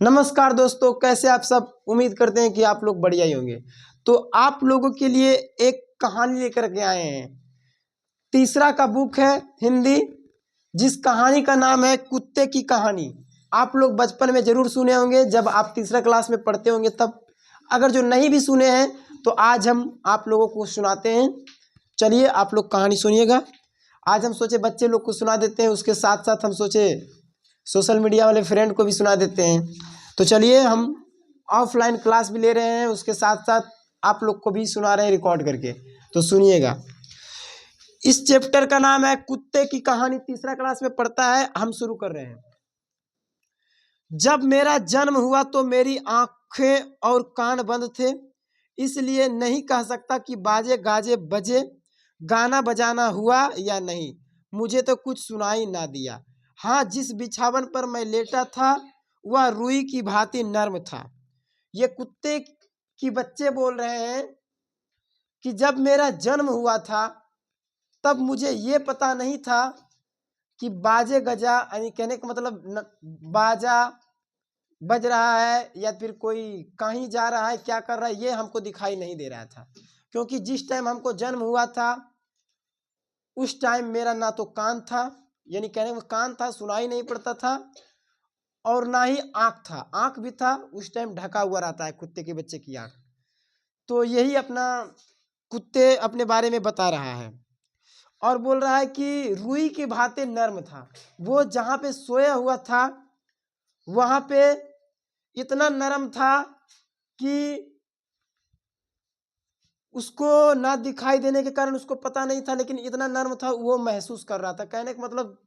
नमस्कार दोस्तों, कैसे आप सब। उम्मीद करते हैं कि आप लोग बढ़िया ही होंगे। तो आप लोगों के लिए एक कहानी लेकर के आए हैं। तीसरा का बुक है हिंदी, जिस कहानी का नाम है कुत्ते की कहानी। आप लोग बचपन में जरूर सुने होंगे, जब आप तीसरा क्लास में पढ़ते होंगे तब। अगर जो नहीं भी सुने हैं तो आज हम आप लोगों को सुनाते हैं। चलिए आप लोग कहानी सुनिएगा। आज हम सोचे बच्चे लोग को सुना देते हैं, उसके साथ साथ हम सोचे सोशल मीडिया वाले फ्रेंड को भी सुना देते हैं। तो चलिए, हम ऑफलाइन क्लास भी ले रहे हैं, उसके साथ साथ आप लोग को भी सुना रहे हैं रिकॉर्ड करके। तो सुनिएगा। इस चैप्टर का नाम है कुत्ते की कहानी। तीसरा क्लास में पढ़ता है। हम शुरू कर रहे हैं। जब मेरा जन्म हुआ तो मेरी आंखें और कान बंद थे, इसलिए नहीं कह सकता कि बाजे गाजे बजे, गाना बजाना हुआ या नहीं। मुझे तो कुछ सुनाई ना दिया। हाँ, जिस बिछावन पर मैं लेटा था वह रुई की भांति नर्म था। ये कुत्ते की बच्चे बोल रहे हैं कि जब मेरा जन्म हुआ था तब मुझे ये पता नहीं था कि बाजे गजा, यानी कहने का मतलब बाजा बज रहा है या फिर कोई कहीं जा रहा है, क्या कर रहा है, ये हमको दिखाई नहीं दे रहा था। क्योंकि जिस टाइम हमको जन्म हुआ था उस टाइम मेरा ना तो कान था, यानी कहने में कान था, सुनाई नहीं पड़ता था, और ना ही आंख था। आंख भी था, उस टाइम ढका हुआ रहता है कुत्ते के बच्चे की आंख। तो यही अपना कुत्ते अपने बारे में बता रहा है और बोल रहा है कि रुई की भांति नर्म था। वो जहाँ पे सोया हुआ था वहाँ पे इतना नरम था कि उसको ना दिखाई देने के कारण उसको पता नहीं था, लेकिन इतना नर्म था वो महसूस कर रहा था। कहने का मतलब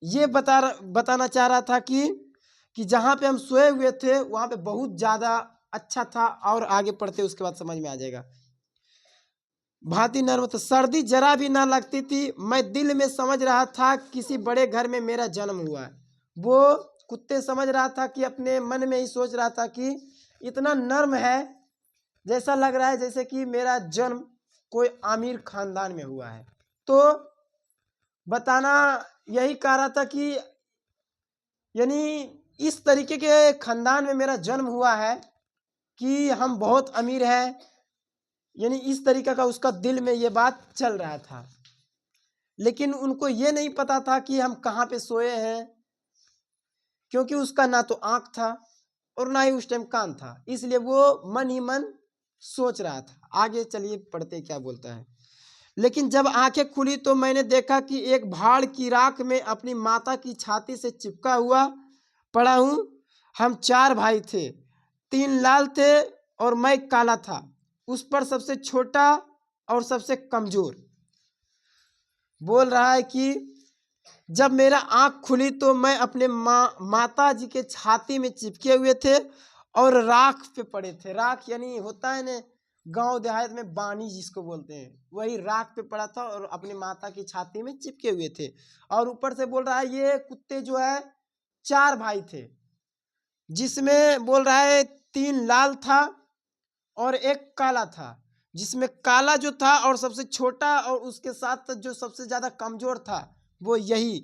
ये बताना चाह रहा था कि जहाँ पे हम सोए हुए थे वहाँ पे बहुत ज़्यादा अच्छा था। और आगे पढ़ते उसके बाद समझ में आ जाएगा। भांति नर्म था, सर्दी जरा भी ना लगती थी। मैं दिल में समझ रहा था किसी बड़े घर में मेरा जन्म हुआ है। वो कुत्ते समझ रहा था कि अपने मन में ही सोच रहा था कि इतना नर्म है, जैसा लग रहा है जैसे कि मेरा जन्म कोई अमीर खानदान में हुआ है। तो बताना यही कह रहा था कि यानी इस तरीके के खानदान में मेरा जन्म हुआ है कि हम बहुत अमीर हैं, यानी इस तरीके का उसका दिल में ये बात चल रहा था। लेकिन उनको ये नहीं पता था कि हम कहाँ पे सोए हैं, क्योंकि उसका ना तो आंख था और ना ही उस टाइम कान था, इसलिए वो मन ही मन सोच रहा था। आगे चलिए पढ़ते क्या बोलता है। लेकिन जब आंखें खुली तो मैंने देखा कि एक भाड़ की राख में अपनी माता की छाती से चिपका हुआ पड़ा हूँ। हम 4 भाई थे, 3 लाल थे और मैं काला था, उस पर सबसे छोटा और सबसे कमजोर। बोल रहा है कि जब मेरा आंख खुली तो मैं अपने माता जी के छाती में चिपके हुए थे और राख पे पड़े थे। राख यानी होता है ना गांव देहात में बानी जिसको बोलते हैं, वही राख पे पड़ा था और अपनी माता की छाती में चिपके हुए थे। और ऊपर से बोल रहा है ये कुत्ते जो है 4 भाई थे, जिसमें बोल रहा है 3 लाल था और एक काला था। जिसमें काला जो था और सबसे छोटा और उसके साथ जो सबसे ज्यादा कमजोर था, वो यही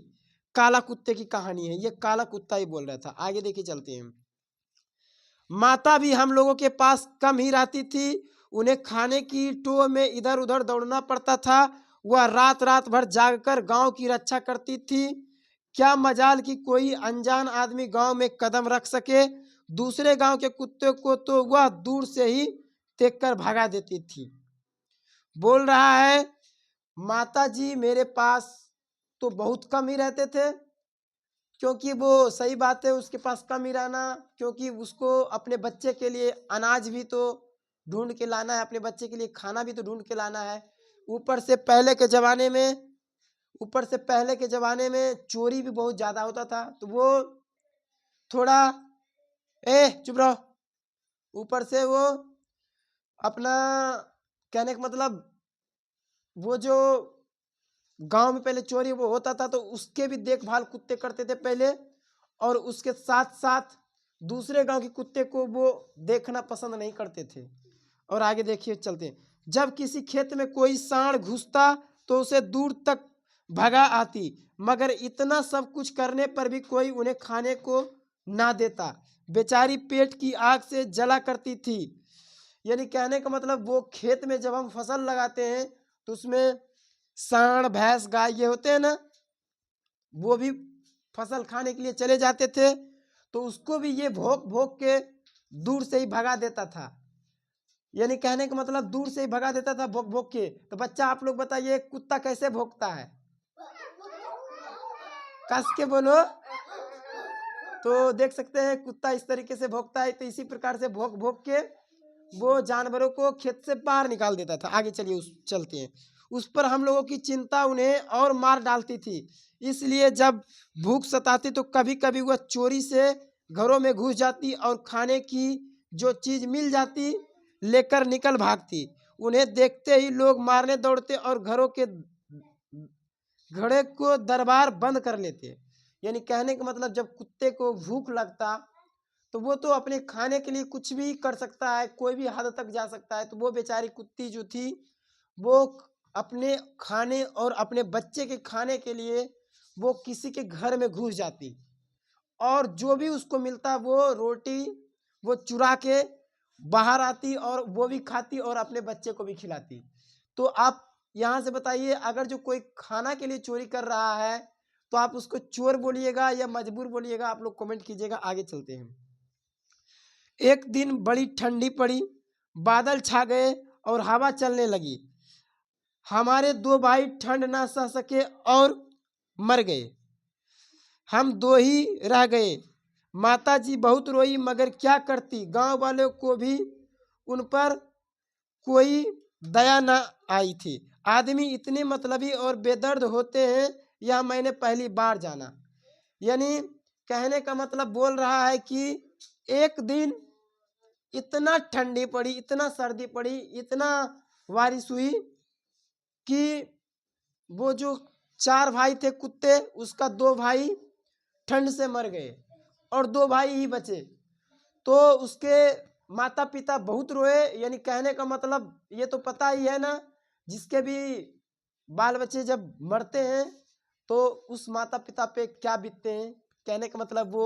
काला कुत्ते की कहानी है। ये काला कुत्ता ही बोल रहा था। आगे देखिए चलते हैं। माता भी हम लोगों के पास कम ही रहती थी, उन्हें खाने की टो में इधर उधर दौड़ना पड़ता था। वह रात रात भर जागकर गांव की रक्षा करती थी। क्या मजाल कि कोई अनजान आदमी गांव में कदम रख सके। दूसरे गांव के कुत्ते को तो वह दूर से ही देखकर भगा देती थी। बोल रहा है माता जी मेरे पास तो बहुत कम ही रहते थे, क्योंकि वो सही बात है उसके पास कम ही रहना, क्योंकि उसको अपने बच्चे के लिए अनाज भी तो ढूंढ के लाना है, अपने बच्चे के लिए खाना भी तो ढूंढ के लाना है। ऊपर से पहले के ज़माने में चोरी भी बहुत ज़्यादा होता था, तो वो थोड़ा चुप रहो। ऊपर से वो अपना कहने का मतलब वो जो गांव में पहले चोरी वो होता था तो उसके भी देखभाल कुत्ते करते थे पहले, और उसके साथ साथ दूसरे गांव के कुत्ते को वो देखना पसंद नहीं करते थे। और आगे देखिए चलते हैं। जब किसी खेत में कोई सांड घुसता तो उसे दूर तक भगा आती, मगर इतना सब कुछ करने पर भी कोई उन्हें खाने को ना देता। बेचारी पेट की आग से जला करती थी। यानी कहने का मतलब वो खेत में जब हम फसल लगाते हैं तो उसमें सांड भैंस गाय ये होते हैं ना, वो भी फसल खाने के लिए चले जाते थे, तो उसको भी ये भोंक भोंक के दूर से ही भगा देता था। यानी कहने का मतलब दूर से ही भगा देता था भोंक भोंक के। तो बच्चा आप लोग बताइए कुत्ता कैसे भोंकता है? कस के बोलो। तो देख सकते हैं कुत्ता इस तरीके से भौंकता है। तो इसी प्रकार से भौंक भौंक के वो जानवरों को खेत से बाहर निकाल देता था। आगे चलिए चलते हैं। उस पर हम लोगों की चिंता उन्हें और मार डालती थी। इसलिए जब भूख सताती तो कभी कभी वह चोरी से घरों में घुस जाती और खाने की जो चीज मिल जाती लेकर निकल भागती। उन्हें देखते ही लोग मारने दौड़ते और घरों के घड़े को दरबार बंद कर लेते। यानी कहने का मतलब जब कुत्ते को भूख लगता तो वो तो अपने खाने के लिए कुछ भी कर सकता है, कोई भी हद तक जा सकता है। तो वो बेचारी कुत्ती जो थी वो अपने खाने और अपने बच्चे के खाने के लिए वो किसी के घर में घुस जाती और जो भी उसको मिलता वो रोटी वो चुरा के बाहर आती और वो भी खाती और अपने बच्चे को भी खिलाती। तो आप यहाँ से बताइए अगर जो कोई खाना के लिए चोरी कर रहा है तो आप उसको चोर बोलिएगा या मजबूर बोलिएगा? आप लोग कमेंट कीजिएगा। आगे चलते हैं। एक दिन बड़ी ठंडी पड़ी, बादल छा गए और हवा चलने लगी। हमारे दो भाई ठंड ना सह सके और मर गए। हम दो ही रह गए। माता जी बहुत रोई मगर क्या करती, गांव वालों को भी उन पर कोई दया न आई थी। आदमी इतने मतलबी और बेदर्द होते हैं यह मैंने पहली बार जाना। यानी कहने का मतलब बोल रहा है कि एक दिन इतना ठंडी पड़ी, इतना सर्दी पड़ी, इतना बारिश हुई कि वो जो चार भाई थे कुत्ते उसका दो भाई ठंड से मर गए और दो भाई ही बचे। तो उसके माता पिता बहुत रोए। यानी कहने का मतलब ये तो पता ही है ना, जिसके भी बाल बच्चे जब मरते हैं तो उस माता पिता पे क्या बीतते हैं। कहने का मतलब वो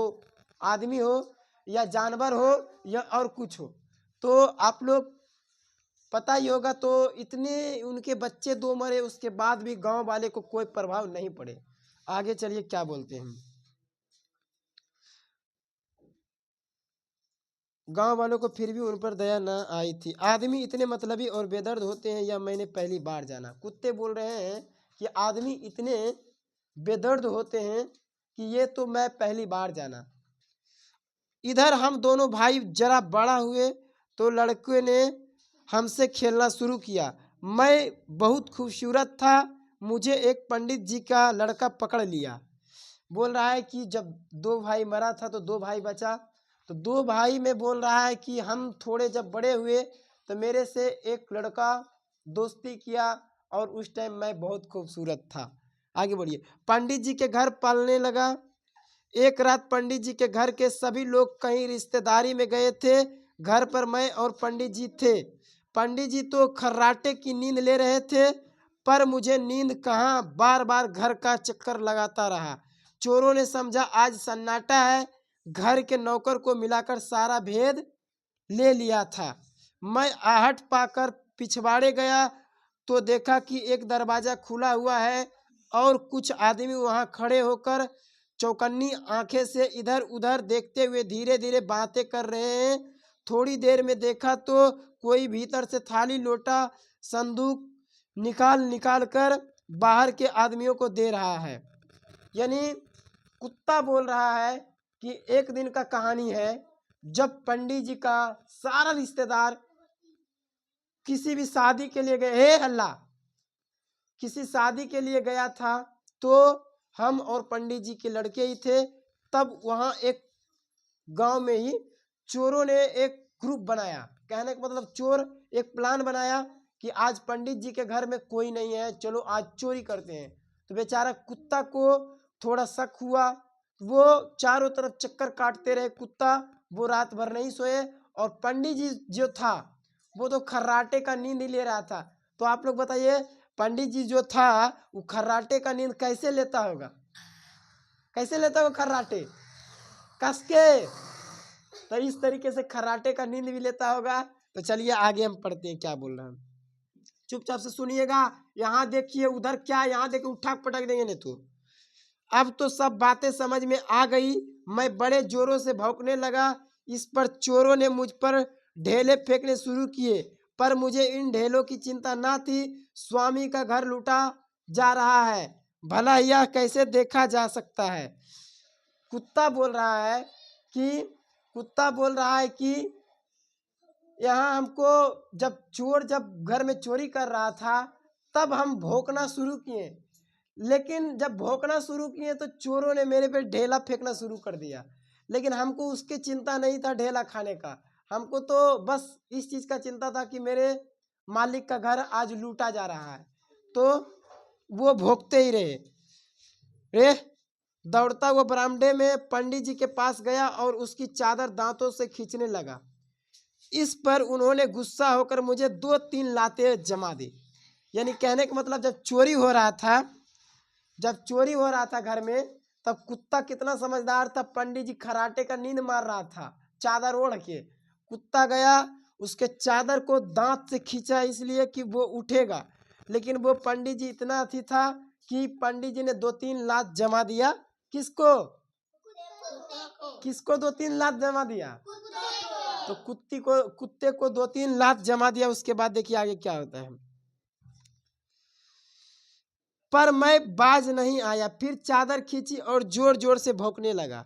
आदमी हो या जानवर हो या और कुछ हो। तो आप लोग पता ही होगा। तो इतने उनके बच्चे दो मरे उसके बाद भी गांव वाले को कोई प्रभाव नहीं पड़े। आगे चलिए क्या बोलते हैं। गांव वालों को फिर भी उन पर दया न आई थी। आदमी इतने मतलबी और बेदर्द होते हैं यह मैंने पहली बार जाना। कुत्ते बोल रहे हैं कि आदमी इतने बेदर्द होते हैं कि ये तो मैं पहली बार जाना। इधर हम दोनों भाई जरा बड़ा हुए तो लड़के ने हमसे खेलना शुरू किया। मैं बहुत खूबसूरत था, मुझे एक पंडित जी का लड़का पकड़ लिया। बोल रहा है कि जब दो भाई मरा था तो दो भाई बचा, तो दो भाई में बोल रहा है कि हम थोड़े जब बड़े हुए तो मेरे से एक लड़का दोस्ती किया और उस टाइम मैं बहुत खूबसूरत था। आगे बढ़िए। पंडित जी के घर पालने लगा। एक रात पंडित जी के घर के सभी लोग कहीं रिश्तेदारी में गए थे। घर पर मैं और पंडित जी थे। पंडित जी तो खर्राटे की नींद ले रहे थे पर मुझे नींद कहाँ, बार बार घर का चक्कर लगाता रहा। चोरों ने समझा आज सन्नाटा है, घर के नौकर को मिलाकर सारा भेद ले लिया था। मैं आहट पाकर पिछवाड़े गया तो देखा कि एक दरवाजा खुला हुआ है और कुछ आदमी वहां खड़े होकर चौकन्नी आंखें से इधर उधर देखते हुए धीरे धीरे बातें कर रहे हैं। थोड़ी देर में देखा तो कोई भीतर से थाली लोटा संदूक निकाल निकाल कर बाहर के आदमियों को दे रहा है। यानी कुत्ता बोल रहा है कि एक दिन का कहानी है जब पंडित जी का सारा रिश्तेदार किसी भी शादी के लिए गए, हे अल्लाह, किसी शादी के लिए गया था तो हम और पंडित जी के लड़के ही थे। तब वहां एक गांव में ही चोरों ने एक ग्रुप बनाया। कहने का मतलब चोर एक प्लान बनाया कि आज पंडित जी के घर में कोई नहीं है, चलो आज चोरी करते हैं। तो बेचारा कुत्ता को थोड़ा शक हुआ, वो चारों तरफ चक्कर काटते रहे कुत्ता, वो रात भर नहीं सोए। और पंडित जी जो था वो तो खर्राटे का नींद ही ले रहा था। तो आप लोग बताइए पंडित जी जो था वो खर्राटे का नींद कैसे लेता होगा? कैसे लेता होगा खर्राटे? कस के। तो इस तरीके से खर्राटे का नींद भी लेता होगा। तो चलिए आगे हम पढ़ते हैं क्या बोल रहा है। चुपचाप से सुनिएगा। यहाँ देखिए, उधर क्या, यहाँ देखिए, उठा पटक देंगे नहीं तो। अब तो सब बातें समझ में आ गई। मैं बड़े जोरों से भौंकने लगा। इस पर चोरों ने मुझ पर ढेले फेंकने शुरू किए, पर मुझे इन ढेलों की चिंता ना थी। स्वामी का घर लूटा जा रहा है, भला यह कैसे देखा जा सकता है। कुत्ता बोल रहा है कि कुत्ता बोल रहा है कि यहाँ हमको, जब घर में चोरी कर रहा था तब हम भौंकना शुरू किए, लेकिन जब भौंकना शुरू किए तो चोरों ने मेरे पे ढेला फेंकना शुरू कर दिया। लेकिन हमको उसकी चिंता नहीं था ढेला खाने का, हमको तो बस इस चीज़ का चिंता था कि मेरे मालिक का घर आज लूटा जा रहा है। तो वो भौंकते ही रहे। रे दौड़ता हुआ बरामदे में पंडित जी के पास गया और उसकी चादर दांतों से खींचने लगा। इस पर उन्होंने गुस्सा होकर मुझे 2-3 लातें जमा दी। यानी कहने का मतलब, जब चोरी हो रहा था घर में, तब कुत्ता कितना समझदार था। पंडित जी खराटे का नींद मार रहा था चादर ओढ़ के। कुत्ता गया, उसके चादर को दांत से खींचा इसलिए कि वो उठेगा, लेकिन वो पंडित जी इतना अथी था कि पंडित जी ने 2-3 लात जमा दिया। किसको किसको 2-3 लात जमा दिया? तो कुत्ते को 2-3 लात जमा दिया। उसके बाद देखिए आगे क्या होता है। पर मैं बाज नहीं आया, फिर चादर खींची और जोर जोर से भौंकने लगा।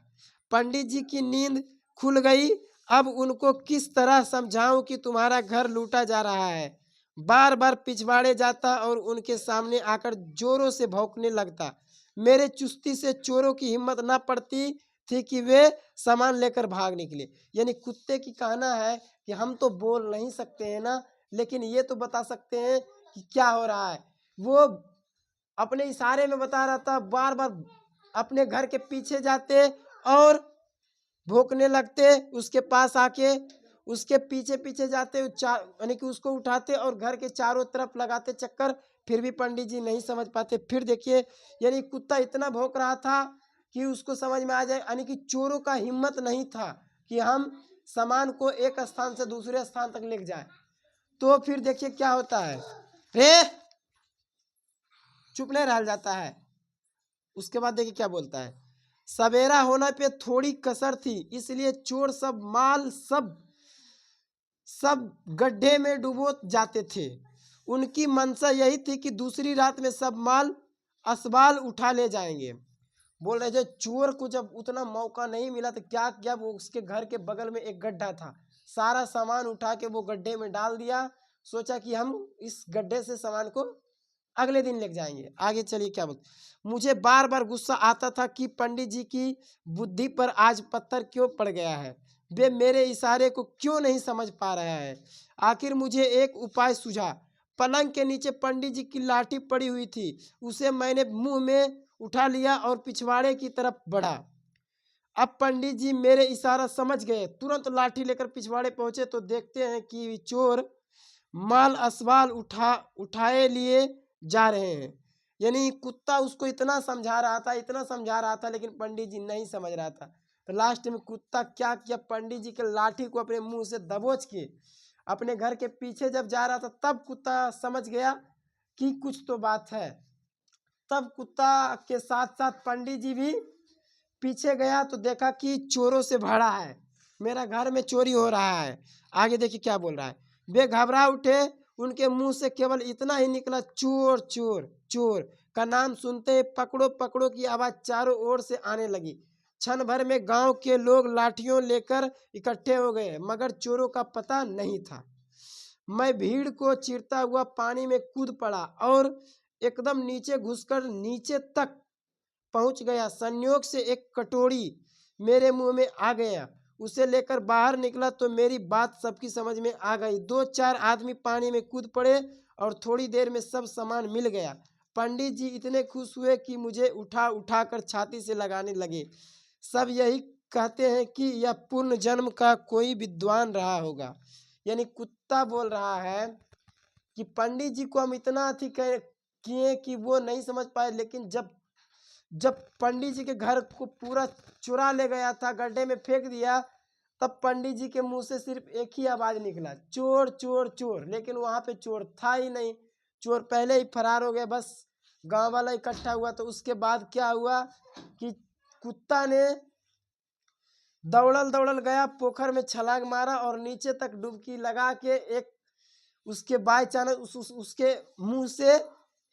पंडित जी की नींद खुल गई। अब उनको किस तरह समझाऊं कि तुम्हारा घर लूटा जा रहा है। बार बार पिछवाड़े जाता और उनके सामने आकर जोरों से भौंकने लगता। मेरे चुस्ती से चोरों की हिम्मत ना पड़ती थी कि वे सामान लेकर भाग निकले। यानी कुत्ते की कहना है कि हम तो बोल नहीं सकते हैं ना, लेकिन ये तो बता सकते हैं कि क्या हो रहा है। वो अपने इशारे में बता रहा था। बार बार अपने घर के पीछे जाते और भौंकने लगते, उसके पास आके उसके पीछे पीछे जाते, यानी कि उसको उठाते और घर के चारों तरफ लगाते चक्कर। फिर भी पंडित जी नहीं समझ पाते। फिर देखिए, यानी कुत्ता इतना भौंक रहा था कि उसको समझ में आ जाए। यानी कि चोरों का हिम्मत नहीं था कि हम सामान को एक स्थान से दूसरे स्थान तक ले जाए। तो फिर देखिए क्या होता है। रे चुप नहीं रह जाता है। उसके बाद देखिए क्या बोलता है। सवेरा होने पे थोड़ी कसर थी, इसलिए चोर सब माल सब गड्ढे में डुबो जाते थे। उनकी मंशा यही थी कि दूसरी रात में सब माल असबाल उठा ले जाएंगे। बोल रहे थे चोर को जब उतना मौका नहीं मिला तो क्या किया, वो उसके घर के बगल में एक गड्ढा था, सारा सामान उठा के वो गड्ढे में डाल दिया। सोचा कि हम इस गड्ढे से सामान को अगले दिन लेके जाएंगे। आगे चलिए क्या बोलते। मुझे बार बार गुस्सा आता था कि पंडित जी की बुद्धि पर आज पत्थर क्यों पड़ गया है। वे मेरे इशारे को क्यों नहीं समझ पा रहा है। आखिर मुझे एक उपाय सूझा। पलंग के नीचे पंडित जी की लाठी पड़ी हुई थी, उसे मैंने मुंह में उठा लिया और पिछवाड़े की तरफ बढ़ा। अब पंडित जी मेरे इशारा समझ गए, तुरंत लाठी लेकर पिछवाड़े पहुंचे तो देखते हैं कि चोर माल असवाल उठाए लिए जा रहे हैं। यानी कुत्ता उसको इतना समझा रहा था, लेकिन पंडित जी नहीं समझ रहा था। तो लास्ट में कुत्ता क्या किया, पंडित जी के लाठी को अपने मुंह से दबोच के अपने घर के पीछे जब जा रहा था, तब कुत्ता समझ गया कि कुछ तो बात है। तब कुत्ता के साथ साथ पंडित जी भी पीछे गया तो देखा कि चोरों से भरा है, मेरा घर में चोरी हो रहा है। आगे देखिए क्या बोल रहा है। वे घबरा उठे, उनके मुंह से केवल इतना ही निकला, चोर चोर चोर का नाम सुनते ही पकड़ो पकड़ो की आवाज चारों ओर से आने लगी। क्षण भर में गांव के लोग लाठियों लेकर इकट्ठे हो गए, मगर चोरों का पता नहीं था। मैं भीड़ को चीरता हुआ पानी में कूद पड़ा और एकदम नीचे घुसकर नीचे तक पहुंच गया। संयोग से एक कटोरी मेरे मुंह में आ गया, उसे लेकर बाहर निकला तो मेरी बात सबकी समझ में आ गई। 2-4 आदमी पानी में कूद पड़े और थोड़ी देर में सब सामान मिल गया। पंडित जी इतने खुश हुए कि मुझे उठा उठा कर छाती से लगाने लगे। सब यही कहते हैं कि यह पूर्ण जन्म का कोई विद्वान रहा होगा। यानी कुत्ता बोल रहा है कि पंडित जी को हम इतना किए कि वो नहीं समझ पाए, लेकिन जब जब पंडित जी के घर को पूरा चुरा ले गया था, गड्ढे में फेंक दिया, तब पंडित जी के मुंह से सिर्फ एक ही आवाज निकला, चोर चोर चोर। लेकिन वहां पे चोर था ही नहीं, चोर पहले ही फरार हो गए। बस गांव वाला इकट्ठा हुआ तो उसके बाद क्या हुआ कि कुत्ता ने दौड़ल दौड़ल गया, पोखर में छलांग मारा और नीचे तक डुबकी लगा के एक उसके बाय चांस उसके मुंह से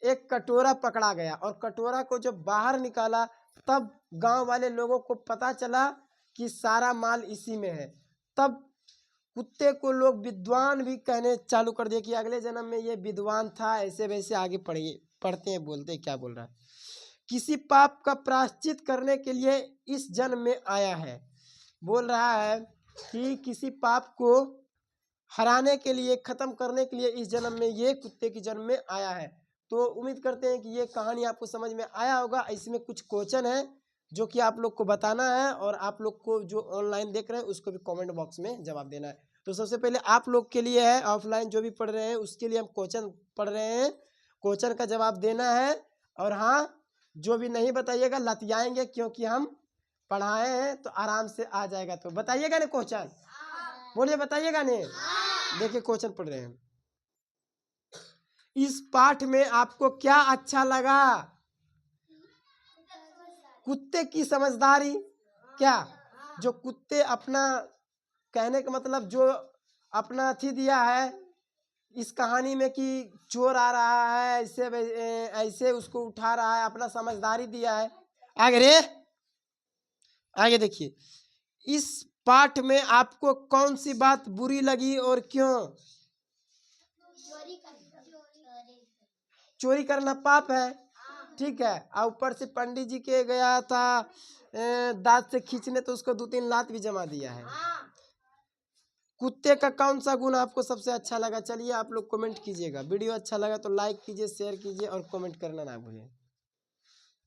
एक कटोरा पकड़ा गया, और कटोरा को जब बाहर निकाला तब गांव वाले लोगों को पता चला कि सारा माल इसी में है। तब कुत्ते को लोग विद्वान भी कहने चालू कर दिए कि अगले जन्म में ये विद्वान था, ऐसे वैसे आगे पढ़िए पढ़ते हैं, बोलते हैं क्या बोल रहा है। किसी पाप का प्रायश्चित करने के लिए इस जन्म में आया है। बोल रहा है कि किसी पाप को हराने के लिए, खत्म करने के लिए इस जन्म में ये कुत्ते की जन्म में आया है। तो उम्मीद करते हैं कि ये कहानी आपको समझ में आया होगा। इसमें कुछ क्वेश्चन है जो कि आप लोग को बताना है, और आप लोग को जो ऑनलाइन देख रहे हैं उसको भी कमेंट बॉक्स में जवाब देना है। तो सबसे पहले आप लोग के लिए है, ऑफलाइन जो भी पढ़ रहे हैं उसके लिए हम क्वेश्चन पढ़ रहे हैं, क्वेश्चन का जवाब देना है। और हाँ, जो भी नहीं बताइएगा लतियाएंगे, क्योंकि हम पढ़ाए हैं तो आराम से आ जाएगा। तो बताइएगा ना क्वेश्चन, बोलिए बताइएगा ने। देखिए क्वेश्चन पढ़ रहे हैं। इस पाठ में आपको क्या अच्छा लगा? कुत्ते की समझदारी, क्या जो कुत्ते अपना, कहने का मतलब जो अपना अथी दिया है इस कहानी में कि चोर आ रहा है, ऐसे ऐसे उसको उठा रहा है, अपना समझदारी दिया है। आगे रे, आगे देखिए, इस पाठ में आपको कौन सी बात बुरी लगी और क्यों? चोरी करना पाप है, ठीक है। और ऊपर से पंडित जी के गया था दांत से खींचने, तो उसको 2-3 लात भी जमा दिया है। कुत्ते का कौन सा गुण आपको सबसे अच्छा लगा? चलिए आप लोग कमेंट कीजिएगा। वीडियो अच्छा लगा तो लाइक कीजिए, शेयर कीजिए और कमेंट करना ना भूलिए।